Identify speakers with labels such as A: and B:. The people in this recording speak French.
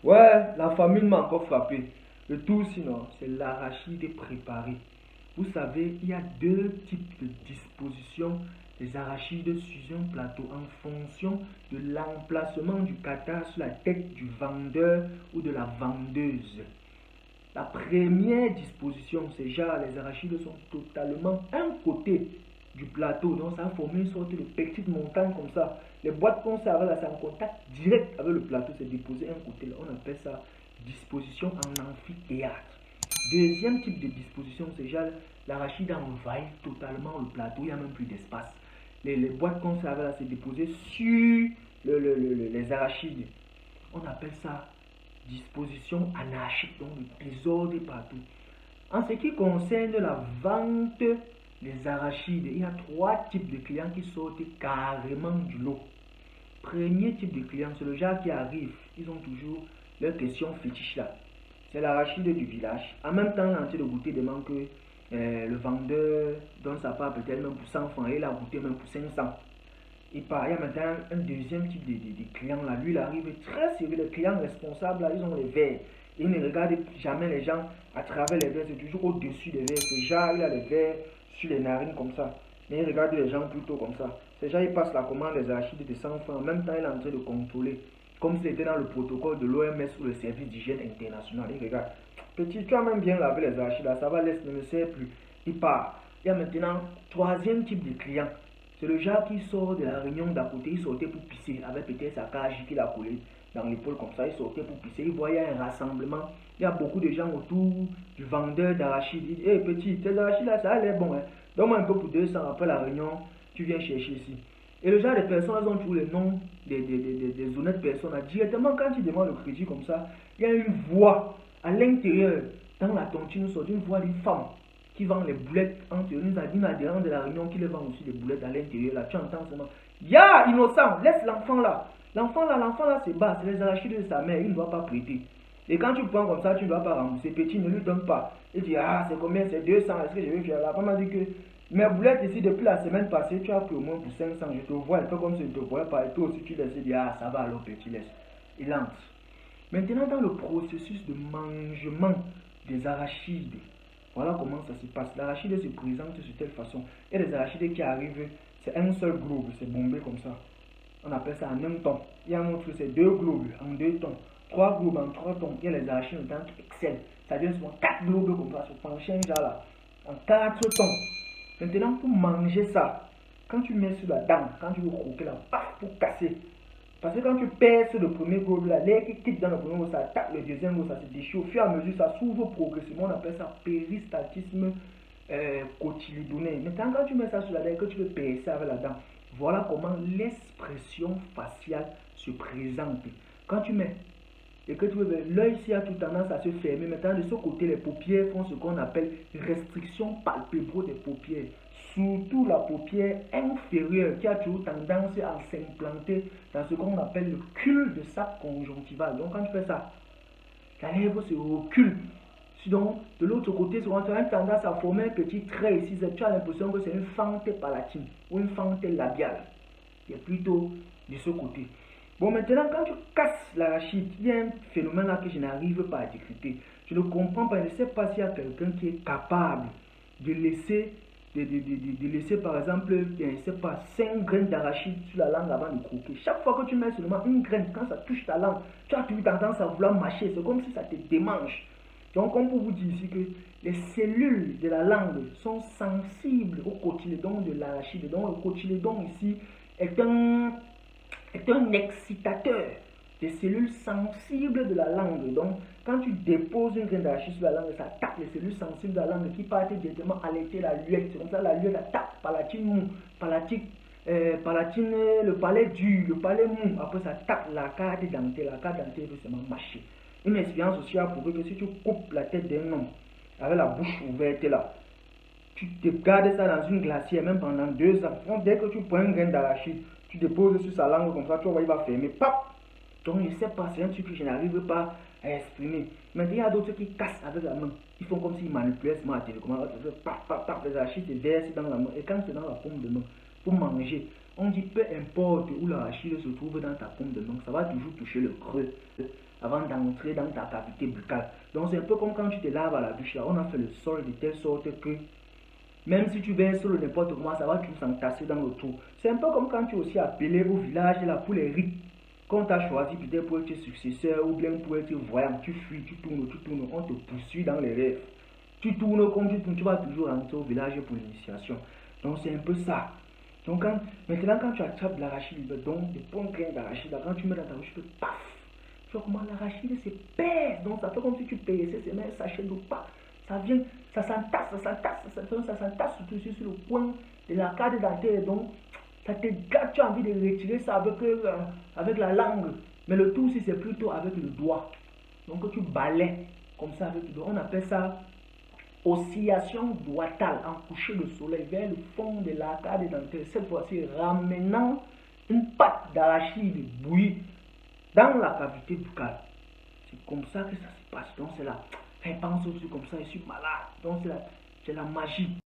A: Ouais, la famine m'a encore frappé. Le tout sinon, c'est l'arachide préparé. Vous savez, il y a deux types de dispositions des arachides sur un plateau en fonction de l'emplacement du kata sur la tête du vendeur ou de la vendeuse. La première disposition, c'est genre les arachides sont totalement un côté du plateau, donc ça a formé une sorte de petite montagne comme ça. Les boîtes qu'on serve là, c'est en contact direct avec le plateau, c'est déposé un côté là. On appelle ça disposition en amphithéâtre. Deuxième type de disposition, c'est genre l'arachide envahit totalement le plateau, il n'y a même plus d'espace. Les boîtes qu'on serve là, c'est déposé sur les arachides. On appelle ça disposition anarchique, donc le désordre partout. En ce qui concerne la vente des arachides, il y a trois types de clients qui sortent carrément du lot. Premier type de client, c'est le genre qui arrive, ils ont toujours leur question fétiche là. C'est l'arachide du village. En même temps, l'entier de goûter demande que le vendeur donne sa part peut-être même pour 100 francs et il a goûté même pour 500. Il y a maintenant un deuxième type de client là. Lui, il arrive très sérieux. Les clients responsables là, ils ont les verres. Ils ne regardent jamais les gens à travers les verres. C'est toujours au-dessus des verres. C'est genre, il a les verres sur les narines comme ça. Mais il regarde les gens plutôt comme ça. C'est genre, il passe la commande des arachides de 100 francs. En même temps, il est en train de contrôler. Comme s'il était dans le protocole de l'OMS ou le service d'hygiène international. Il regarde. Petit, tu as même bien lavé les arachides là. Ça va, laisse, ne me sert plus. Il part. Il y a maintenant troisième type de client. C'est le genre qui sort de la réunion d'à côté, il sortait pour pisser, avec peut-être sa cage qu'il a collée dans l'épaule comme ça, il sortait pour pisser, il voyait un rassemblement, il y a beaucoup de gens autour du vendeur d'arachides, il dit, hé petit, tes arachides là, ça a l'air bon, hein. Donne-moi un peu pour 200 après la réunion, tu viens chercher ici. Et le genre de personnes, elles ont tous les noms des honnêtes personnes. Directement, quand tu demandes le crédit comme ça, il y a une voix à l'intérieur, dans la tontine, sort une voix d'une femme qui vend les boulettes entre une adhérente de la réunion qui les vend aussi des boulettes à l'intérieur là, tu entends seulement ya innocent, laisse l'enfant là. L'enfant là c'est bas, c'est les arachides de sa mère, il ne doit pas prêter. Et quand tu prends comme ça, tu ne dois pas rembourser. Petit, ne lui donne pas. Il dit ah c'est combien, c'est 200, est-ce que je vais faire? La femme m'a dit que mes boulettes ici depuis la semaine passée, tu as pris au moins pour 500, je te vois, elle fait comme si je ne te voyais pas. Et toi aussi tu laisses, dire ah ça va alors petit, laisse. Il entre. Maintenant, dans le processus de mangement des arachides, voilà comment ça se passe. L'arachide se présente de telle façon. Et les arachides qui arrivent, c'est un seul globe, c'est bombé comme ça. On appelle ça en un ton. Il y a un autre, c'est deux globes en deux tons. Trois globes en trois tons. Il y a les arachides dans qui excellent. Ça devient souvent quatre globes comme ça, se pencher un genre là. En quatre tons. Maintenant, pour manger ça, quand tu mets sur la dent, quand tu veux croquer là, paf, pour casser. Parce que quand tu perces le premier globe là, l'air qui quitte dans le premier globe, ça attaque le deuxième globe, ça se déchire. Au fur et à mesure, ça s'ouvre progressivement. On appelle ça péristaltisme cotylédoné. Maintenant, quand tu mets ça sur la dent et que tu veux percer avec la dent, voilà comment l'expression faciale se présente. Quand tu mets et que tu veux, l'œil ici a tout tendance à se fermer. Maintenant, de ce côté, les paupières font ce qu'on appelle restriction palpébro des paupières. Surtout la paupière inférieure qui a toujours tendance à s'implanter dans ce qu'on appelle le cul de sac conjonctival. Donc, quand tu fais ça, la lèvre se recule. Donc, de l'autre côté, souvent, tu as tendance à former un petit trait ici. Tu as l'impression que c'est une fente palatine ou une fente labiale. C'est plutôt de ce côté. Bon, maintenant, quand tu casses l'arachide, il y a un phénomène là que je n'arrive pas à décrypter. Je ne comprends pas, je ne sais pas s'il y a quelqu'un qui est capable de laisser, de laisser par exemple, je ne sais pas, 5 graines d'arachide sur la langue avant de croquer. Chaque fois que tu mets seulement une graine, quand ça touche ta langue, tu as toujours tendance à vouloir mâcher. C'est comme si ça te démange. Donc, on peut vous dire ici que les cellules de la langue sont sensibles au cotylédon de l'arachide. Donc, le cotylédon ici est un excitateur des cellules sensibles de la langue. Donc, quand tu déposes une graine d'arachide sur la langue, ça attaque les cellules sensibles de la langue qui partent directement alerter la luette. C'est comme ça la luette attaque, palatine mou, palatine, le palais dur, le palais mou. Après, ça attaque la carte dentée. La carte dentée veut seulement mâcher. Une expérience aussi a prouvé que si tu coupes la tête d'un homme avec la bouche ouverte là, tu te gardes ça dans une glacière même pendant 2 ans. Donc, dès que tu prends une graine d'arachide, tu déposes sur sa langue comme ça, tu vois, il va fermer. Pap! Donc, je ne sais pas, c'est un truc que je n'arrive pas à exprimer. Mais il y a d'autres qui cassent avec la main. Ils font comme s'ils manipulaient ce matin. Comment paf, paf, paf, les arachides se versent dans la main. Et quand c'est dans la paume de main, pour manger, On dit peu importe où l'arachide se trouve dans ta paume de main, ça va toujours toucher le creux avant d'entrer dans ta cavité buccale. Donc c'est un peu comme quand tu te laves à la douche là, on a fait le sol de telle sorte que même si tu verses sur n'importe comment, ça va tout s'entasser dans le trou. C'est un peu comme quand tu es aussi appelé au village là pour les rites. Quand tu as choisi peut-être pour être successeur ou bien pour être voyant, tu fuis, tu tournes, on te poursuit dans les rêves. Tu tournes comme tu tournes, tu vas toujours rentrer au village pour l'initiation. Donc c'est un peu ça. Donc maintenant quand tu attrapes l'arachide, donc des bons grains d'arachide, quand tu mets dans ta bouche, tu fais paf. Tu vois comment l'arachide s'épaisse. Donc ça fait comme si tu payais c'est un sachet d'eau, pas. Ça vient, ça s'entasse, ça s'entasse surtout sur le coin de la carte dentaire. Donc ça te gâte, tu as envie de retirer ça avec la langue. Mais le tout aussi c'est plutôt avec le doigt. Donc tu balais comme ça avec le doigt. On appelle ça oscillation doigtale en coucher de soleil vers le fond de l'arcade dentaire. Cette fois-ci ramenant une pâte d'arachide bouillie dans la cavité buccale. C'est comme ça que ça se passe. Donc c'est là. Elle pense aussi comme ça, je suis malade. Donc c'est la magie.